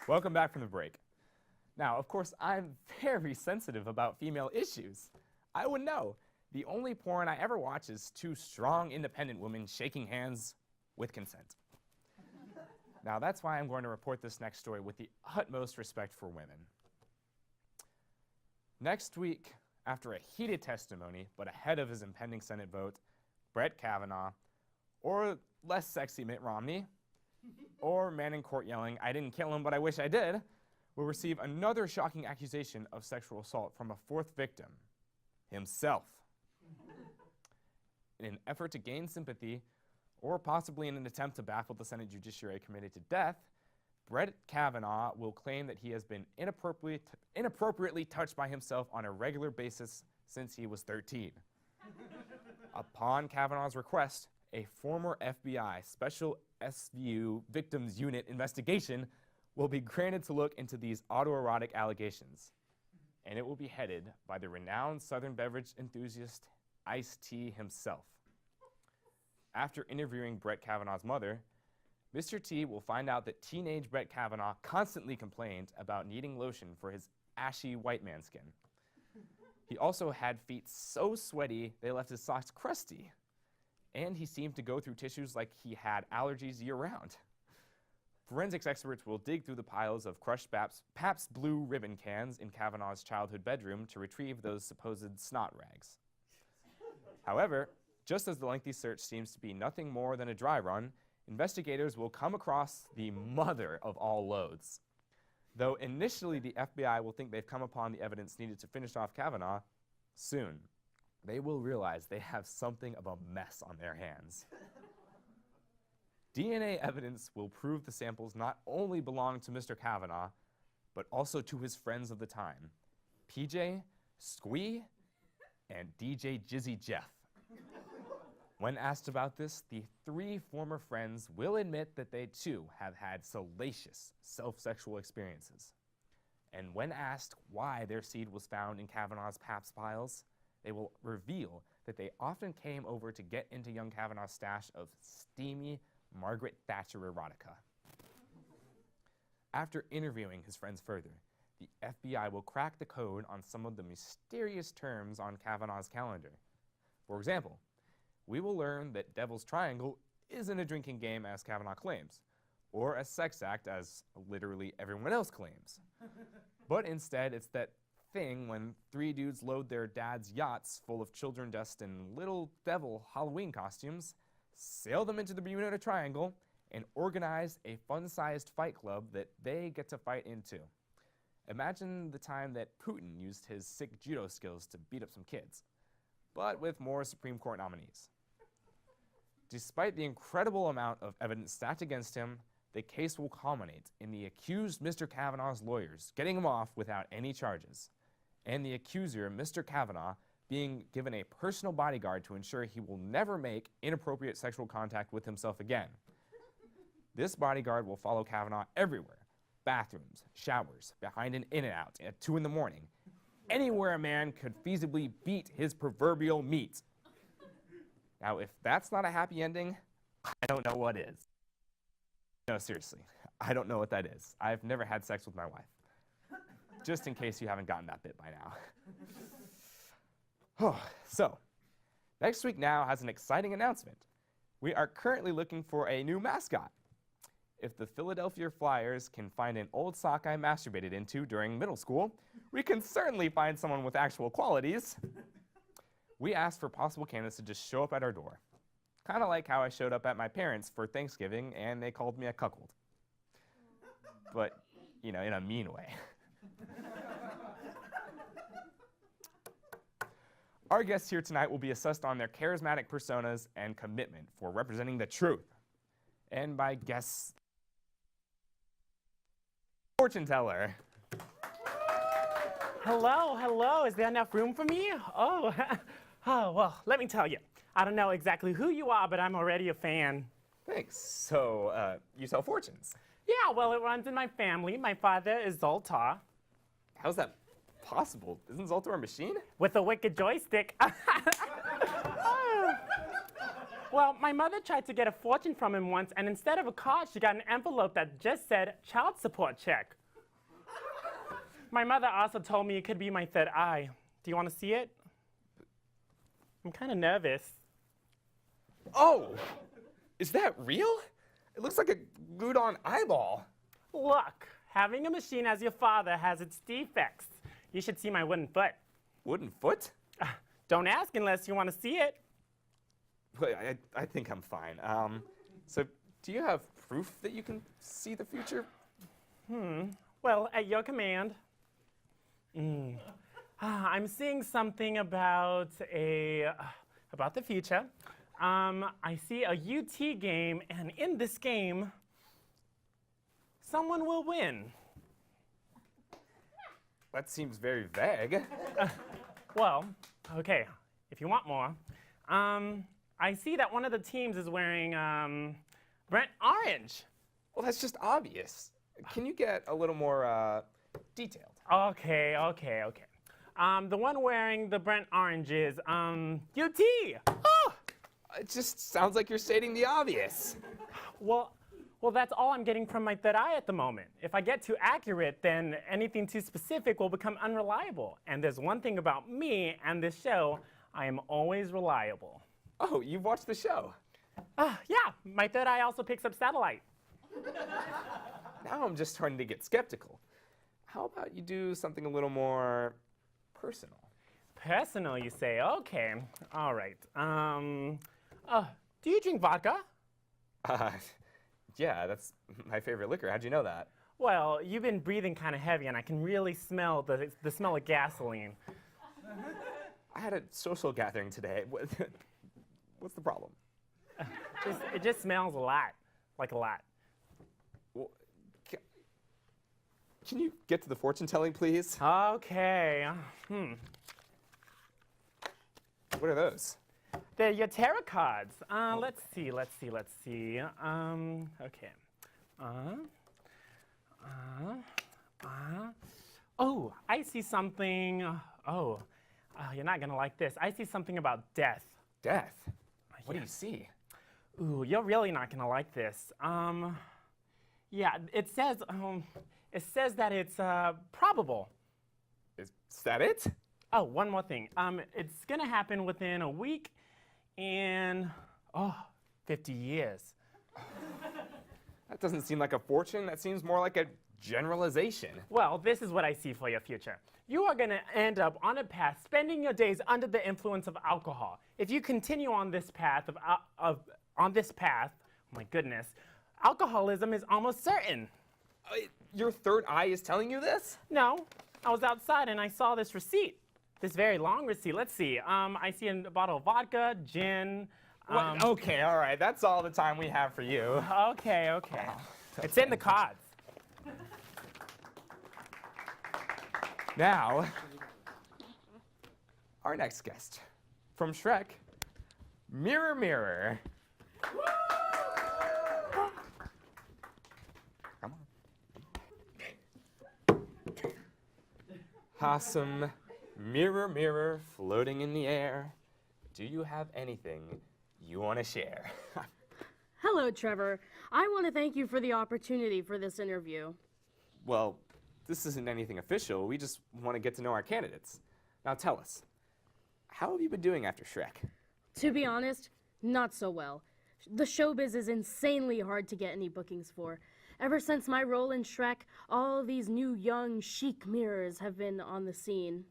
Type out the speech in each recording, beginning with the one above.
Welcome back from the break. Now, of course, I'm very sensitive about female issues. I would know. The only porn I ever watch is two strong, independent women shaking hands with consent. Now, that's why I'm going to report this next story with the utmost respect for women. Next week, after a heated testimony, but ahead of his impending Senate vote, Brett Kavanaugh, or less sexy Mitt Romney, or man in court yelling, "I didn't kill him, but I wish I did," will receive another shocking accusation of sexual assault from a fourth victim, himself. In an effort to gain sympathy, or possibly in an attempt to baffle the Senate Judiciary Committee to death, Brett Kavanaugh will claim that he has been inappropriately touched by himself on a regular basis since he was 13. Upon Kavanaugh's request, a former FBI Special SVU Victims Unit investigation will be granted to look into these autoerotic allegations, and it will be headed by the renowned Southern beverage enthusiast Ice-T himself. After interviewing Brett Kavanaugh's mother, Mr. T will find out that teenage Brett Kavanaugh constantly complained about needing lotion for his ashy white man skin. He also had feet so sweaty they left his socks crusty, and he seemed to go through tissues like he had allergies year-round. Forensics experts will dig through the piles of crushed Pabst Blue Ribbon cans in Kavanaugh's childhood bedroom to retrieve those supposed snot rags. However, just as the lengthy search seems to be nothing more than a dry run, investigators will come across the mother of all loads. Though initially the FBI will think they've come upon the evidence needed to finish off Kavanaugh, soon they will realize they have something of a mess on their hands. DNA evidence will prove the samples not only belong to Mr. Kavanaugh, but also to his friends of the time, PJ, Squee, and DJ Jizzy Jeff. When asked about this, the three former friends will admit that they too have had salacious self-sexual experiences. And when asked why their seed was found in Kavanaugh's Pabst piles, they will reveal that they often came over to get into young Kavanaugh's stash of steamy Margaret Thatcher erotica. After interviewing his friends further, the FBI will crack the code on some of the mysterious terms on Kavanaugh's calendar. For example, we will learn that Devil's Triangle isn't a drinking game as Kavanaugh claims, or a sex act as literally everyone else claims. But instead, it's that thing when three dudes load their dad's yachts full of children dressed in little devil Halloween costumes, sail them into the Bermuda Triangle, and organize a fun-sized fight club that they get to fight into. Imagine the time that Putin used his sick judo skills to beat up some kids, but with more Supreme Court nominees. Despite the incredible amount of evidence stacked against him, the case will culminate in the accused Mr. Kavanaugh's lawyers getting him off without any charges, and the accuser, Mr. Kavanaugh, being given a personal bodyguard to ensure he will never make inappropriate sexual contact with himself again. This bodyguard will follow Kavanaugh everywhere: bathrooms, showers, behind an In-N-Out at 2 in the morning, anywhere a man could feasibly beat his proverbial meat. Now, if that's not a happy ending, I don't know what is. No, seriously, I don't know what that is. I've never had sex with my wife. Just in case you haven't gotten that bit by now. So, next week now has an exciting announcement. We are currently looking for a new mascot. If the Philadelphia Flyers can find an old sock I masturbated into during middle school, we can certainly find someone with actual qualities. We asked for possible candidates to just show up at our door. Kind of like how I showed up at my parents' for Thanksgiving and they called me a cuckold. But, you know, in a mean way. Our guests here tonight will be assessed on their charismatic personas and commitment for representing the truth. And by guests, fortune teller. Hello, hello. Is there enough room for me? Oh, oh, well, let me tell you. I don't know exactly who you are, but I'm already a fan. Thanks. So, you tell fortunes? Yeah, well, it runs in my family. My father is Zoltar. How's that possible? Isn't Zoltar a machine? With a wicked joystick. Well, my mother tried to get a fortune from him once, and instead of a card, she got an envelope that just said child support check. My mother also told me it could be my third eye. Do you want to see it? I'm kind of nervous. Oh, is that real? It looks like a glued-on eyeball. Look, having a machine as your father has its defects. You should see my wooden foot. Wooden foot? Don't ask unless you want to see it. Wait, I think I'm fine. So do you have proof that you can see the future? Well, at your command. I'm seeing something about the future. I see a UT game, and in this game, someone will win. That seems very vague. Well, okay, if you want more. I see that one of the teams is wearing burnt orange. Well, that's just obvious. Can you get a little more detailed? Okay. The one wearing the burnt orange is UT. Oh, it just sounds like you're stating the obvious. Well, that's all I'm getting from my third eye at the moment. If I get too accurate, then anything too specific will become unreliable. And there's one thing about me and this show, I am always reliable. Oh, you've watched the show? Yeah, my third eye also picks up satellite. Now I'm just starting to get skeptical. How about you do something a little more personal? Personal, you say? Okay, all right. Do you drink vodka? Yeah, that's my favorite liquor. How'd you know that? Well, you've been breathing kind of heavy, and I can really smell the smell of gasoline. I had a social gathering today. What's the problem? It just smells a lot, like a lot. Well, can you get to the fortune telling, please? Okay. What are those? They're your tarot cards. Let's see. Okay. Oh, I see something. You're not gonna like this. I see something about death. Death? What do you see? Ooh, you're really not gonna like this. Yeah, it says that it's probable. Is that it? Oh, one more thing. It's gonna happen within a week and 50 years. That doesn't seem like a fortune. That seems more like a generalization. Well, this is what I see for your future. You are gonna end up on a path spending your days under the influence of alcohol. If you continue on this path oh my goodness, alcoholism is almost certain. Your third eye is telling you this? No, I was outside and I saw this receipt. This very long receipt. Let's see. I see a bottle of vodka, gin. Okay, all right. That's all the time we have for you. Okay. It's in the cards. Now, our next guest from Shrek, Mirror Mirror. Come on. Awesome. Mirror, mirror, floating in the air. Do you have anything you want to share? Hello, Trevor. I want to thank you for the opportunity for this interview. Well, this isn't anything official. We just want to get to know our candidates. Now tell us, how have you been doing after Shrek? To be honest, not so well. The showbiz is insanely hard to get any bookings for. Ever since my role in Shrek, all these new young chic mirrors have been on the scene.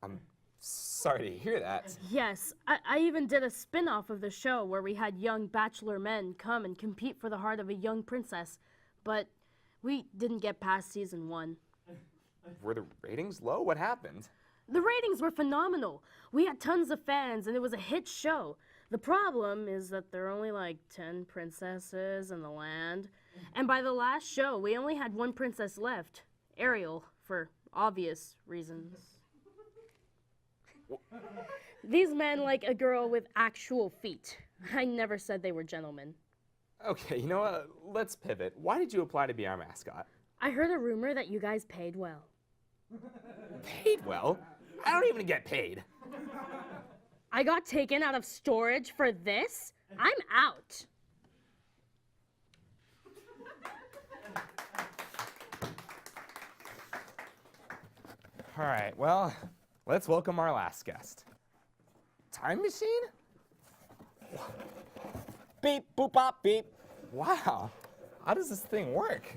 I'm sorry to hear that. Yes, I even did a spin-off of the show where we had young bachelor men come and compete for the heart of a young princess. But we didn't get past season 1. Were the ratings low? What happened? The ratings were phenomenal. We had tons of fans and it was a hit show. The problem is that there are only like 10 princesses in the land. And by the last show, we only had one princess left, Ariel, for obvious reasons. These men like a girl with actual feet. I never said they were gentlemen. Okay, you know what? Let's pivot. Why did you apply to be our mascot? I heard a rumor that you guys paid well. Paid well? I don't even get paid. I got taken out of storage for this? I'm out. All right, well, let's welcome our last guest. Time machine? Beep, boop, bop, beep. Wow, how does this thing work?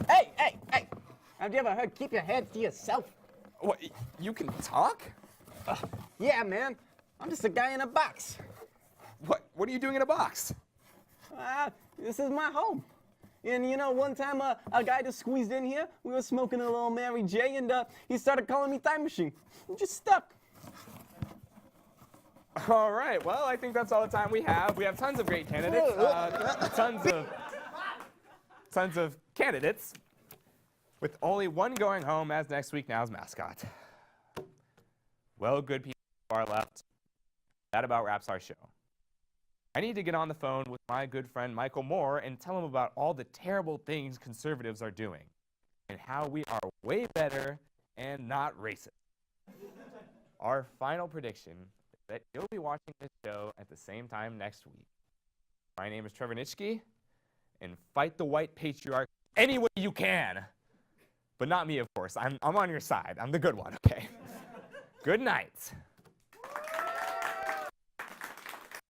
Hey, hey, hey! Have you ever heard keep your hands to yourself? What, you can talk? Yeah, man. I'm just a guy in a box. What are you doing in a box? This is my home. And you know, one time a guy just squeezed in here. We were smoking a little Mary J, and he started calling me Time Machine. I'm just stuck. All right, well, I think that's all the time we have. We have tons of great candidates, tons of candidates, with only one going home as next week now's mascot. Well, good people are left. That about wraps our show. I need to get on the phone with my good friend Michael Moore and tell him about all the terrible things conservatives are doing and how we are way better and not racist. Our final prediction is that you'll be watching this show at the same time next week. My name is Trevor Nitschke, and fight the white patriarch any way you can. But not me, of course. I'm on your side. I'm the good one, okay? Good night.